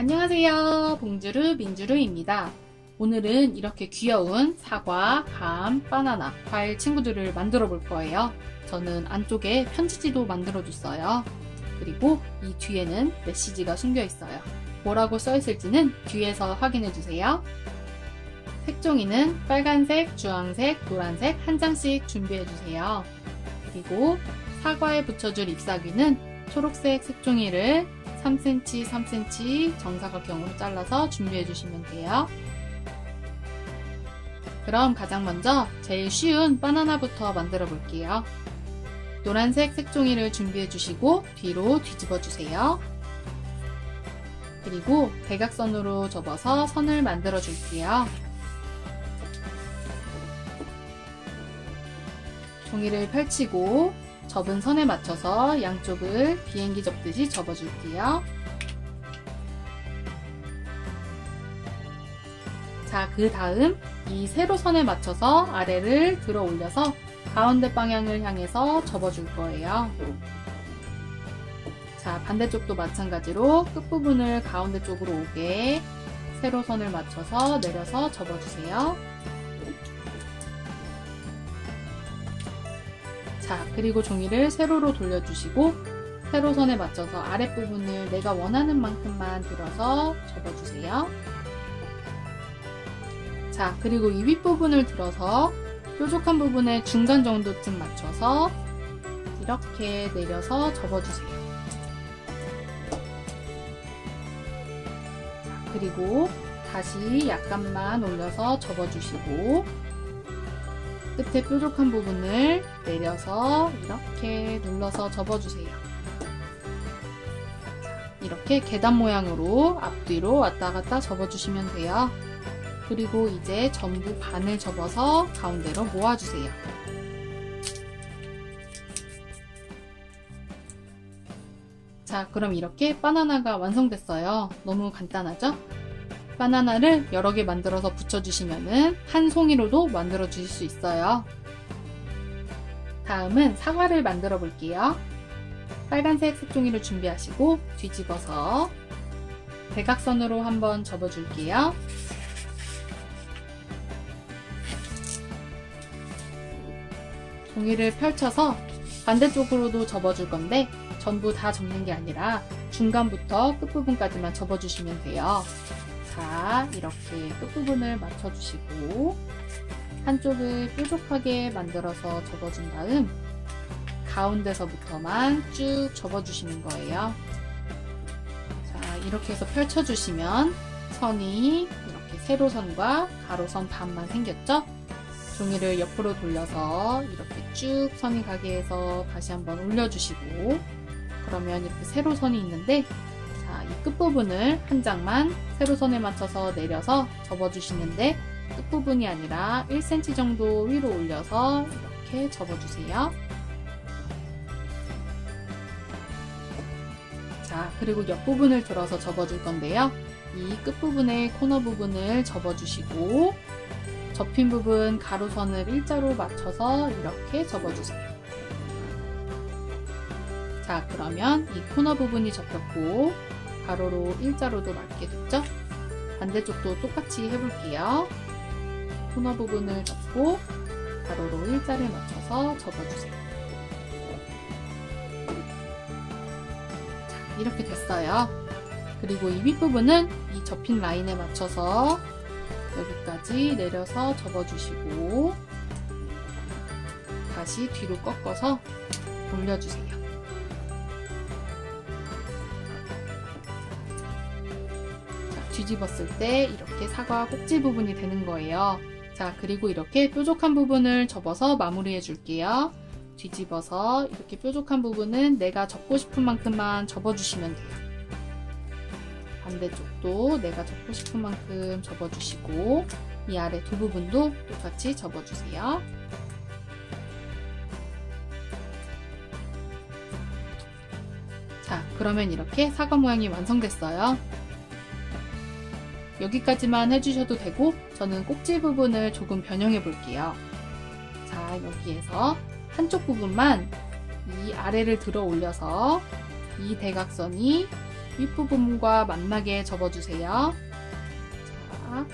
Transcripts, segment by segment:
안녕하세요. 봉주루 민주루입니다. 오늘은 이렇게 귀여운 사과, 밤, 바나나, 과일 친구들을 만들어 볼 거예요. 저는 안쪽에 편지지도 만들어 줬어요. 그리고 이 뒤에는 메시지가 숨겨 있어요. 뭐라고 써 있을지는 뒤에서 확인해 주세요. 색종이는 빨간색, 주황색, 노란색 한 장씩 준비해 주세요. 그리고 사과에 붙여줄 잎사귀는 초록색 색종이를 3cm, 3cm 정사각형으로 잘라서 준비해 주시면 돼요. 그럼 가장 먼저 제일 쉬운 바나나부터 만들어 볼게요. 노란색 색종이를 준비해 주시고 뒤로 뒤집어 주세요. 그리고 대각선으로 접어서 선을 만들어 줄게요. 종이를 펼치고 접은 선에 맞춰서 양쪽을 비행기 접듯이 접어줄게요. 자, 그 다음 이 세로선에 맞춰서 아래를 들어 올려서 가운데 방향을 향해서 접어줄 거예요. 자, 반대쪽도 마찬가지로 끝부분을 가운데 쪽으로 오게 세로선을 맞춰서 내려서 접어주세요. 자, 그리고 종이를 세로로 돌려주시고 세로선에 맞춰서 아랫부분을 내가 원하는 만큼만 들어서 접어주세요. 자, 그리고 이 윗부분을 들어서 뾰족한 부분에 중간 정도쯤 맞춰서 이렇게 내려서 접어주세요. 자, 그리고 다시 약간만 올려서 접어주시고 끝에 뾰족한 부분을 내려서 이렇게 눌러서 접어주세요. 이렇게 계단 모양으로 앞뒤로 왔다 갔다 접어주시면 돼요. 그리고 이제 전부 반을 접어서 가운데로 모아주세요. 자, 그럼 이렇게 바나나가 완성됐어요. 너무 간단하죠? 바나나를 여러 개 만들어서 붙여주시면 한 송이로도 만들어 주실 수 있어요. 다음은 사과를 만들어 볼게요. 빨간색 색종이를 준비하시고 뒤집어서 대각선으로 한번 접어 줄게요. 종이를 펼쳐서 반대쪽으로도 접어 줄 건데 전부 다 접는 게 아니라 중간부터 끝부분까지만 접어 주시면 돼요. 자, 이렇게 끝부분을 맞춰주시고 한쪽을 뾰족하게 만들어서 접어준 다음 가운데서부터만 쭉 접어주시는 거예요. 자, 이렇게 해서 펼쳐주시면 선이 이렇게 세로선과 가로선 반만 생겼죠? 종이를 옆으로 돌려서 이렇게 쭉 선이 가게 해서 다시 한번 올려주시고 그러면 이렇게 세로선이 있는데 자, 이 끝부분을 한 장만 세로선에 맞춰서 내려서 접어주시는데 끝부분이 아니라 1cm 정도 위로 올려서 이렇게 접어주세요. 자, 그리고 옆부분을 들어서 접어줄 건데요. 이 끝부분의 코너 부분을 접어주시고 접힌 부분 가로선을 일자로 맞춰서 이렇게 접어주세요. 자, 그러면 이 코너 부분이 접혔고 가로로 일자로도 맞게 됐죠? 반대쪽도 똑같이 해볼게요. 코너 부분을 접고 가로로 일자를 맞춰서 접어주세요. 자, 이렇게 됐어요. 그리고 이 윗부분은 이 접힌 라인에 맞춰서 여기까지 내려서 접어주시고 다시 뒤로 꺾어서 돌려주세요. 뒤집었을 때 이렇게 사과 꼭지 부분이 되는 거예요. 자, 그리고 이렇게 뾰족한 부분을 접어서 마무리해 줄게요. 뒤집어서 이렇게 뾰족한 부분은 내가 접고 싶은 만큼만 접어주시면 돼요. 반대쪽도 내가 접고 싶은 만큼 접어주시고 이 아래 두 부분도 똑같이 접어주세요. 자, 그러면 이렇게 사과 모양이 완성됐어요. 여기까지만 해주셔도 되고 저는 꼭지 부분을 조금 변형해 볼게요. 자, 여기에서 한쪽 부분만 이 아래를 들어 올려서 이 대각선이 윗부분과 만나게 접어주세요. 자,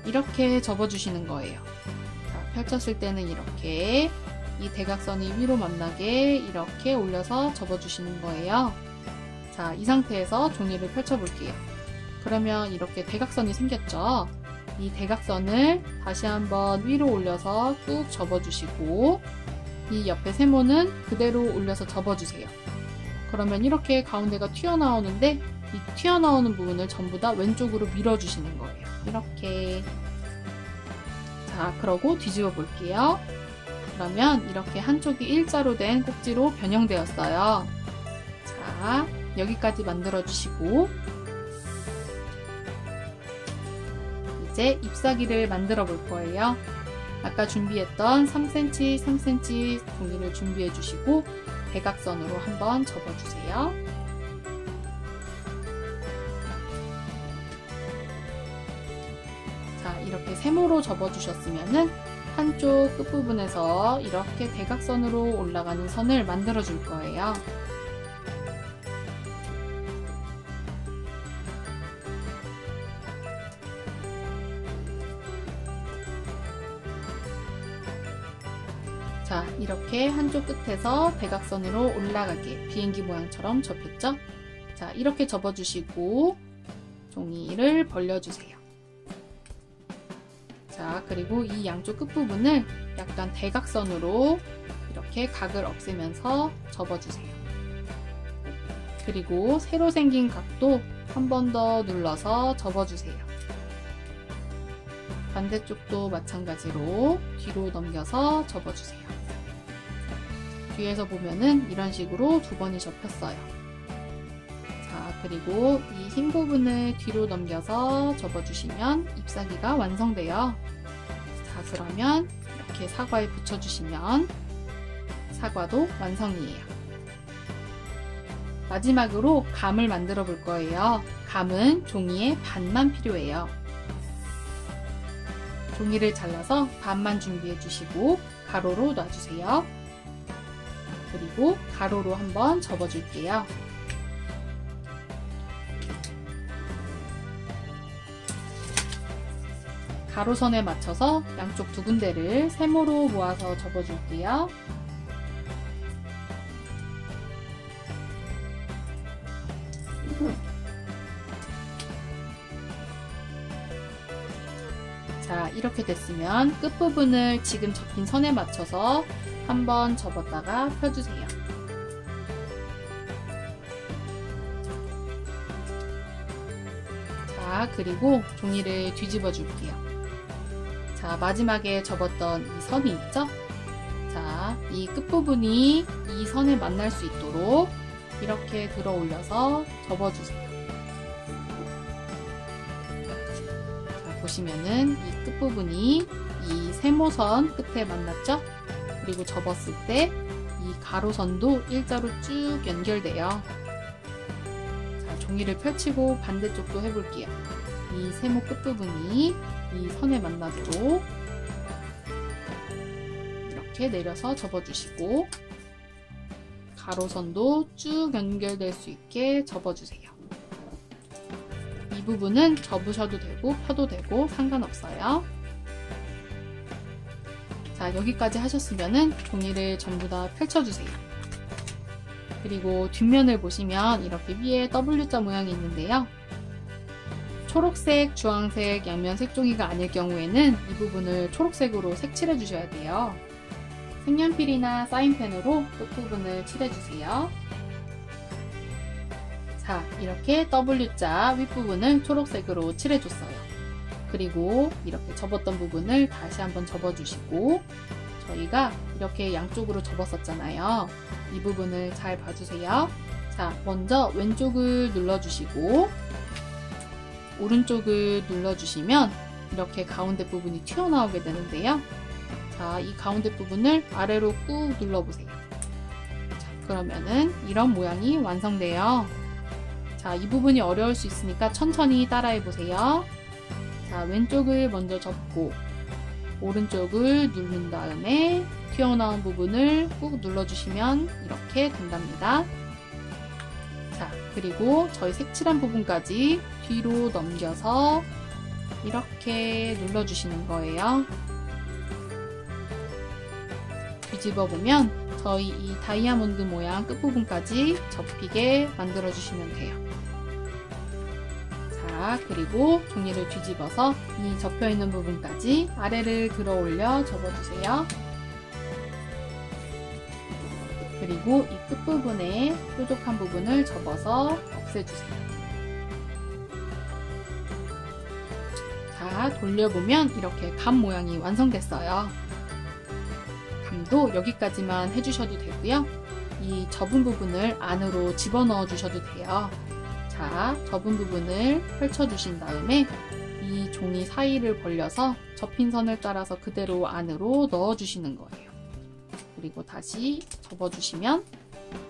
이렇게 접어주시는 거예요. 자, 펼쳤을 때는 이렇게 이 대각선이 위로 만나게 이렇게 올려서 접어주시는 거예요. 자, 이 상태에서 종이를 펼쳐볼게요. 그러면 이렇게 대각선이 생겼죠? 이 대각선을 다시 한번 위로 올려서 꾹 접어주시고 이 옆에 세모는 그대로 올려서 접어주세요. 그러면 이렇게 가운데가 튀어나오는데 이 튀어나오는 부분을 전부 다 왼쪽으로 밀어주시는 거예요. 이렇게. 자, 그러고 뒤집어 볼게요. 그러면 이렇게 한쪽이 일자로 된 꼭지로 변형되었어요. 자, 여기까지 만들어 주시고 이제 잎사귀를 만들어 볼 거예요. 아까 준비했던 3cm, 3cm 종이를 준비해 주시고 대각선으로 한번 접어 주세요. 자, 이렇게 세모로 접어 주셨으면은 한쪽 끝부분에서 이렇게 대각선으로 올라가는 선을 만들어 줄 거예요. 자, 이렇게 한쪽 끝에서 대각선으로 올라가게 비행기 모양처럼 접혔죠? 자, 이렇게 접어주시고 종이를 벌려주세요. 자, 그리고 이 양쪽 끝부분을 약간 대각선으로 이렇게 각을 없애면서 접어주세요. 그리고 새로 생긴 각도 한 번 더 눌러서 접어주세요. 반대쪽도 마찬가지로 뒤로 넘겨서 접어주세요. 뒤에서 보면은 이런 식으로 두 번이 접혔어요. 자, 그리고 이 흰 부분을 뒤로 넘겨서 접어주시면 잎사귀가 완성돼요. 자, 그러면 이렇게 사과에 붙여주시면 사과도 완성이에요. 마지막으로 감을 만들어 볼 거예요. 감은 종이의 반만 필요해요. 종이를 잘라서 반만 준비해 주시고 가로로 놔주세요. 그리고 가로로 한번 접어줄게요. 가로선에 맞춰서 양쪽 두 군데를 세모로 모아서 접어줄게요. 자, 이렇게 됐으면 끝부분을 지금 접힌 선에 맞춰서 한번 접었다가 펴주세요. 자, 그리고 종이를 뒤집어 줄게요. 자, 마지막에 접었던 이 선이 있죠? 자, 이 끝부분이 이 선에 만날 수 있도록 이렇게 들어 올려서 접어주세요. 자, 보시면은 이 끝부분이 이 세모선 끝에 만났죠? 그리고 접었을 때 이 가로선도 일자로 쭉 연결돼요. 자, 종이를 펼치고 반대쪽도 해볼게요. 이 세모 끝부분이 이 선에 만나도록 이렇게 내려서 접어주시고 가로선도 쭉 연결될 수 있게 접어주세요. 이 부분은 접으셔도 되고 펴도 되고 상관없어요. 자, 여기까지 하셨으면은 종이를 전부 다 펼쳐주세요. 그리고 뒷면을 보시면 이렇게 위에 W자 모양이 있는데요. 초록색, 주황색, 양면 색종이가 아닐 경우에는 이 부분을 초록색으로 색칠해 주셔야 돼요. 색연필이나 사인펜으로 끝부분을 칠해주세요. 자, 이렇게 W자 윗부분을 초록색으로 칠해줬어요. 그리고 이렇게 접었던 부분을 다시 한번 접어주시고 저희가 이렇게 양쪽으로 접었었잖아요. 이 부분을 잘 봐주세요. 자, 먼저 왼쪽을 눌러주시고 오른쪽을 눌러주시면 이렇게 가운데 부분이 튀어나오게 되는데요. 자, 이 가운데 부분을 아래로 꾹 눌러보세요. 자, 그러면은 이런 모양이 완성돼요. 자, 이 부분이 어려울 수 있으니까 천천히 따라해보세요. 자, 왼쪽을 먼저 접고 오른쪽을 누른 다음에 튀어나온 부분을 꾹 눌러주시면 이렇게 된답니다. 자, 그리고 저희 색칠한 부분까지 뒤로 넘겨서 이렇게 눌러주시는 거예요. 뒤집어 보면 저희 이 다이아몬드 모양 끝부분까지 접히게 만들어 주시면 돼요. 자, 그리고 종이를 뒤집어서 이 접혀 있는 부분까지 아래를 들어 올려 접어주세요. 그리고 이 끝부분에 뾰족한 부분을 접어서 없애주세요. 자, 돌려보면 이렇게 감 모양이 완성됐어요. 감도 여기까지만 해주셔도 되고요. 이 접은 부분을 안으로 집어넣어 주셔도 돼요. 자, 접은 부분을 펼쳐주신 다음에 이 종이 사이를 벌려서 접힌 선을 따라서 그대로 안으로 넣어주시는 거예요. 그리고 다시 접어주시면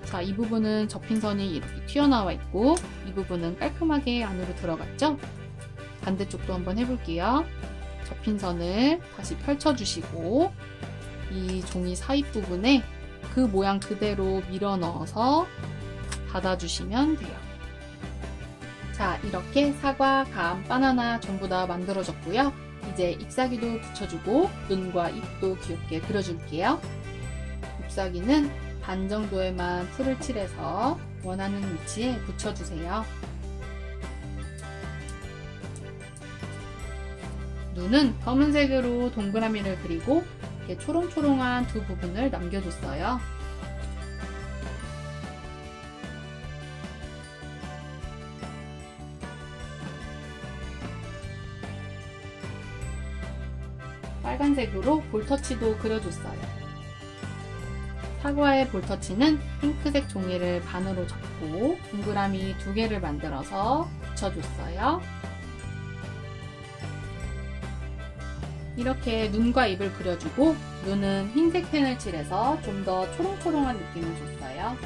자, 이 부분은 접힌 선이 이렇게 튀어나와 있고 이 부분은 깔끔하게 안으로 들어갔죠? 반대쪽도 한번 해볼게요. 접힌 선을 다시 펼쳐주시고 이 종이 사이 부분에 그 모양 그대로 밀어 넣어서 닫아주시면 돼요. 자, 이렇게 사과, 감, 바나나 전부 다 만들어졌고요. 이제 잎사귀도 붙여주고 눈과 입도 귀엽게 그려줄게요. 잎사귀는 반 정도에만 풀을 칠해서 원하는 위치에 붙여주세요. 눈은 검은색으로 동그라미를 그리고 이렇게 초롱초롱한 두 부분을 남겨줬어요. 빨간색으로 볼터치도 그려줬어요. 사과의 볼터치는 핑크색 종이를 반으로 접고 동그라미 2개를 만들어서 붙여줬어요. 이렇게 눈과 입을 그려주고 눈은 흰색 펜을 칠해서 좀 더 초롱초롱한 느낌을 줬어요.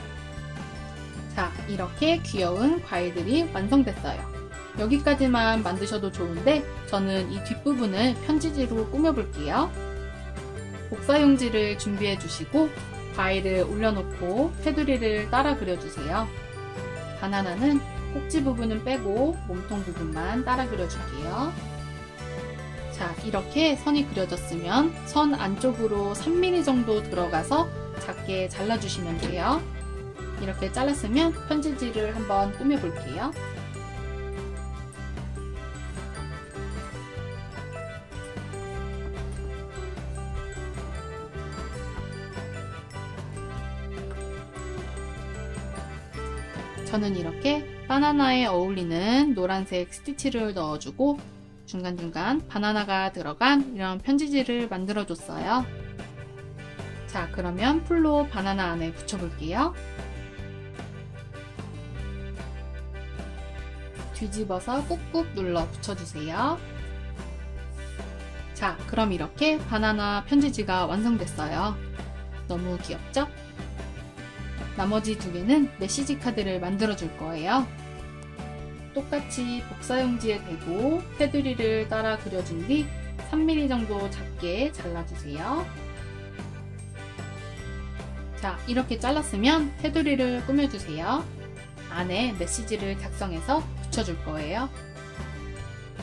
자, 이렇게 귀여운 과일들이 완성됐어요. 여기까지만 만드셔도 좋은데 저는 이 뒷부분을 편지지로 꾸며볼게요. 복사용지를 준비해 주시고 과일을 올려놓고 테두리를 따라 그려주세요. 바나나는 꼭지 부분은 빼고 몸통 부분만 따라 그려줄게요. 자, 이렇게 선이 그려졌으면 선 안쪽으로 3mm 정도 들어가서 작게 잘라주시면 돼요. 이렇게 잘랐으면 편지지를 한번 꾸며볼게요. 저는 이렇게 바나나에 어울리는 노란색 스티치를 넣어주고 중간중간 바나나가 들어간 이런 편지지를 만들어줬어요. 자, 그러면 풀로 바나나 안에 붙여볼게요. 뒤집어서 꾹꾹 눌러 붙여주세요. 자, 그럼 이렇게 바나나 편지지가 완성됐어요. 너무 귀엽죠? 나머지 2개는 메시지 카드를 만들어 줄 거예요. 똑같이 복사용지에 대고 테두리를 따라 그려준 뒤 3mm 정도 작게 잘라주세요. 자, 이렇게 잘랐으면 테두리를 꾸며주세요. 안에 메시지를 작성해서 붙여줄 거예요.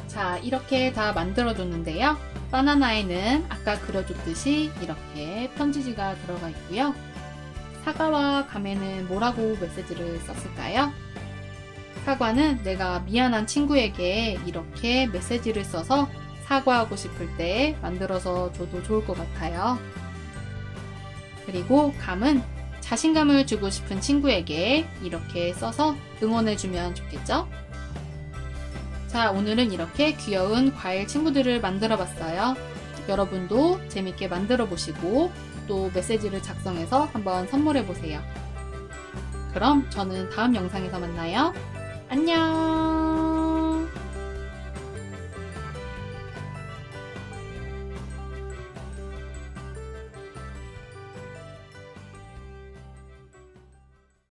자, 이렇게 다 만들어줬는데요. 바나나에는 아까 그려줬듯이 이렇게 편지지가 들어가 있고요. 사과와 감에는 뭐라고 메시지를 썼을까요? 사과는 내가 미안한 친구에게 이렇게 메시지를 써서 사과하고 싶을 때 만들어서 줘도 좋을 것 같아요. 그리고 감은 자신감을 주고 싶은 친구에게 이렇게 써서 응원해주면 좋겠죠? 자, 오늘은 이렇게 귀여운 과일 친구들을 만들어 봤어요. 여러분도 재밌게 만들어 보시고 또 메시지를 작성해서 한번 선물해 보세요. 그럼 저는 다음 영상에서 만나요. 안녕!